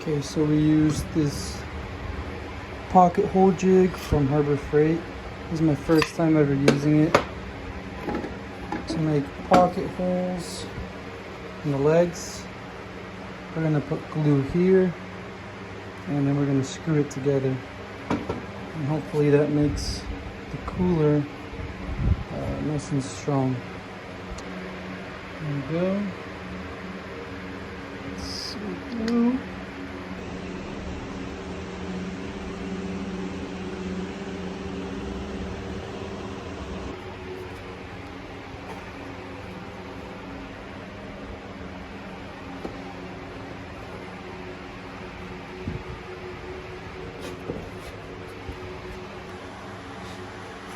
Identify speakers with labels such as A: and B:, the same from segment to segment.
A: Okay, so we used this pocket hole jig from Harbor Freight. This is my first time ever using it to make pocket holes in the legs. We're gonna put glue here and then we're gonna screw it together. And hopefully that makes the cooler nice and strong. There we go. Some glue.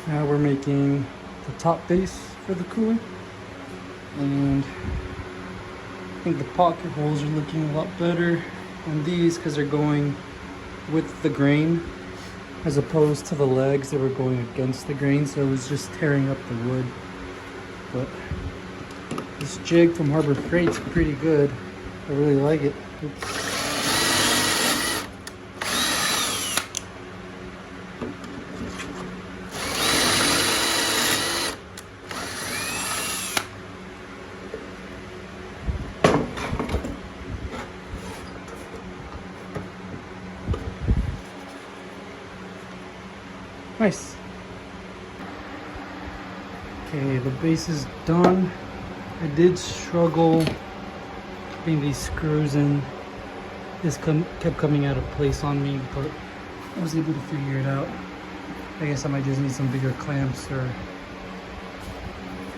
A: Now we're making the top base for the cooler, and I think the pocket holes are looking a lot better on these because they're going with the grain as opposed to the legs that were going against the grain, so it was just tearing up the wood. But this jig from Harbor Freight is pretty good. I really like it. Oops. Nice. Okay, the base is done. I did struggle putting these screws in. This kept coming out of place on me, but I was able to figure it out. I guess I might just need some bigger clamps or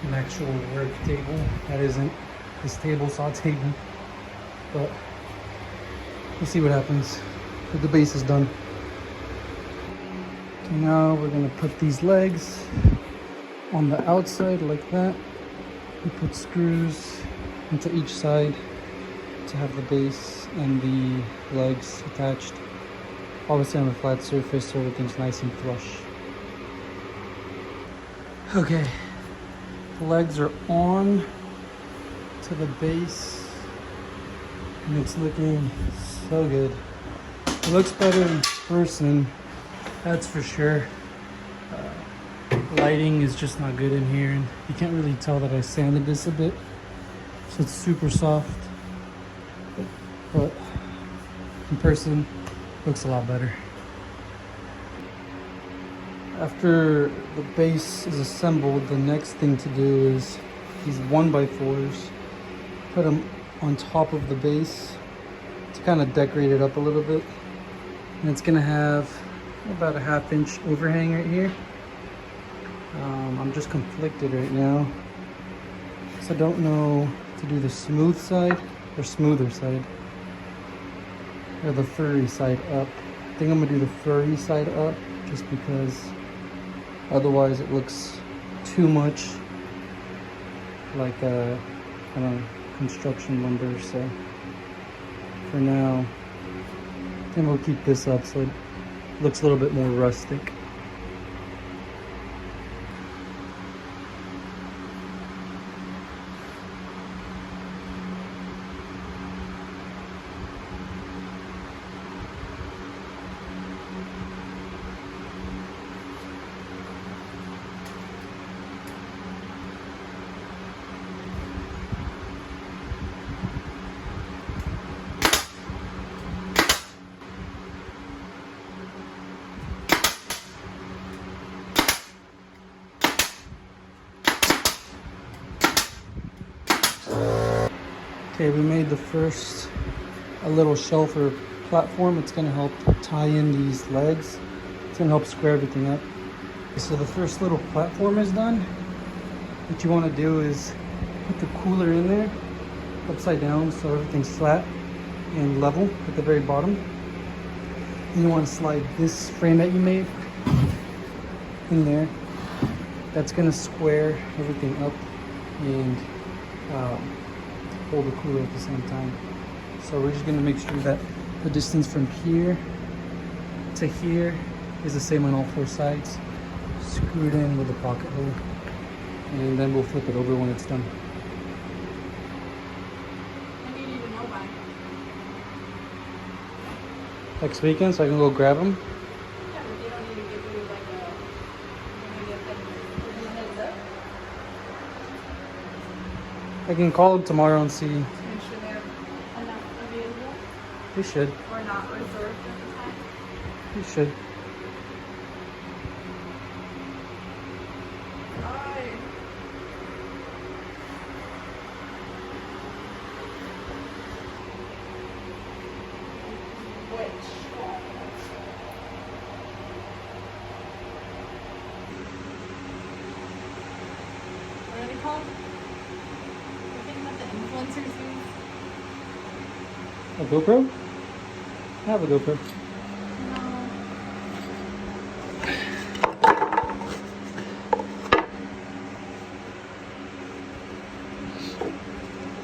A: an actual work table. That isn't this table saw table, but we'll see what happens. But the base is done. Okay, now we're gonna put these legs on the outside like that. We put screws into each side to have the base and the legs attached. Obviously on a flat surface so everything's nice and flush. Okay, the legs are on to the base and it's looking so good. It looks better in person, that's for sure. Lighting is just not good in here, and you can't really tell that I sanded this a bit, so it's super soft. But in person, looks a lot better. After the base is assembled, the next thing to do is these 1x4s. Put them on top of the base to kind of decorate it up a little bit, and it's gonna have about a 1/2 inch overhang right here. I'm just conflicted right now, so I don't know to do the smooth side or smoother side or the furry side up. I think I'm gonna do the furry side up just because otherwise it looks too much like a kind of construction lumber. So for now, I think we'll keep this up so it looks a little bit more rustic. Okay, we made the first a little shelf or platform. It's gonna help tie in these legs. It's gonna help square everything up. So the first little platform is done. What you wanna do is put the cooler in there, upside down so everything's flat and level at the very bottom. And you wanna slide this frame that you made in there. That's gonna square everything up and hold the cooler at the same time. So we're just gonna make sure that the distance from here to here is the same on all 4 sides. Screw it in with a pocket hole, and then we'll flip it over when it's done.
B: When do you need to know by?
A: Next weekend, so I can go grab them.
B: Yeah, but they don't need to give you like a heads up.
A: I can call them tomorrow and see.
B: To make sure they have enough available
A: They should.
B: or not reserved at the time.
A: They should.
B: What are they called? The thing that the influencers use?
A: A GoPro? I have a GoPro.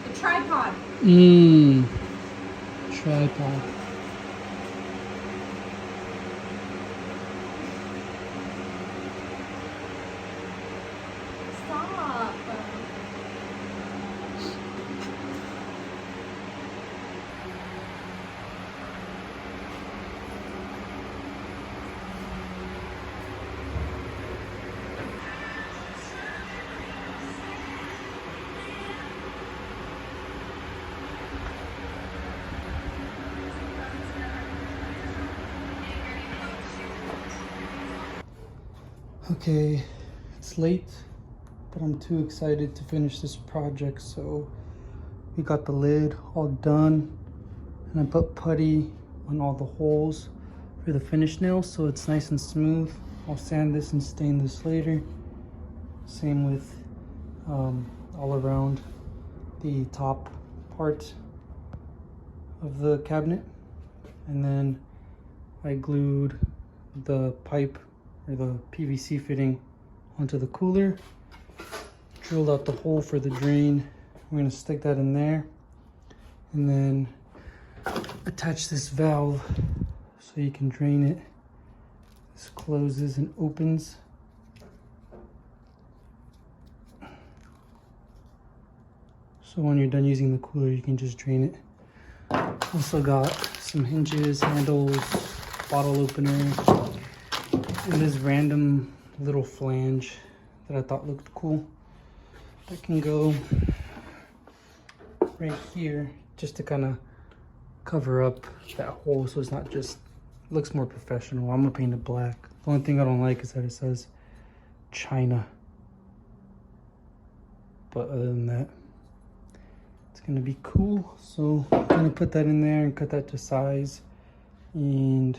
B: The tripod.
A: Tripod.
B: Stop.
A: Okay, it's late, but I'm too excited to finish this project, so we got the lid all done, and I put putty on all the holes for the finish nails so it's nice and smooth. I'll sand this and stain this later. Same with all around the top part of the cabinet, and then I glued the pipe or the PVC fitting onto the cooler, drilled out the hole for the drain. We're gonna stick that in there and then attach this valve so you can drain it. This closes and opens. So when you're done using the cooler, you can just drain it. Also got some hinges, handles, bottle opener, and this random little flange that I thought looked cool that can go right here just to kind of cover up that hole so it's not just, looks more professional. I'm gonna paint it black. The only thing I don't like is that it says China, but other than that it's gonna be cool. So I'm gonna put that in there and cut that to size, and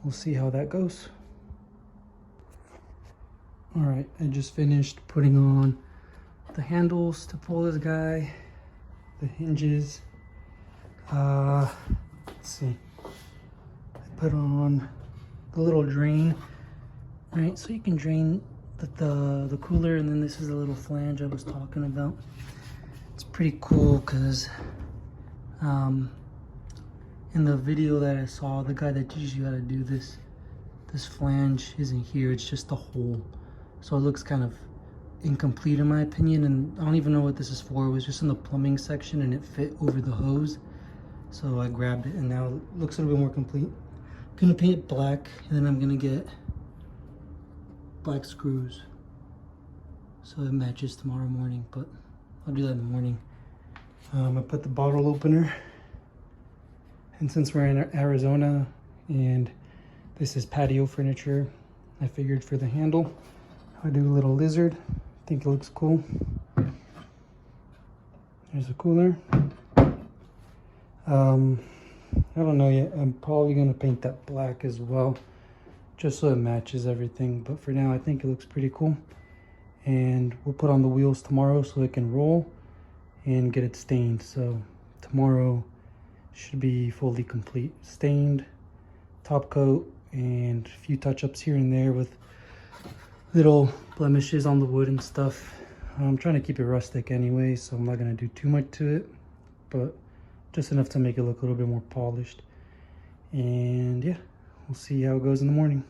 A: we'll see how that goes. All right, I just finished putting on the handles to pull this guy, the hinges. Let's see. I put on the little drain, right? So you can drain the cooler, and then this is the little flange I was talking about. It's pretty cool because in the video that I saw, the guy that teaches you how to do this flange isn't here. It's just a hole. So it looks kind of incomplete in my opinion, and I don't even know what this is for. It was just in the plumbing section and it fit over the hose. So I grabbed it and now it looks a little bit more complete. I'm gonna paint it black, and then I'm gonna get black screws so it matches tomorrow morning, but I'll do that in the morning. I put the bottle opener, and since we're in Arizona and this is patio furniture, I figured for the handle I'll do a little lizard. I think it looks cool. There's a cooler. I don't know yet. I'm probably gonna paint that black as well, just so it matches everything. But for now, I think it looks pretty cool. And we'll put on the wheels tomorrow so it can roll and get it stained. So tomorrow should be fully complete. Stained, top coat, and a few touch-ups here and there with little blemishes on the wood and stuff. I'm trying to keep it rustic anyway, so I'm not gonna do too much to it, but just enough to make it look a little bit more polished. And yeah, we'll see how it goes in the morning.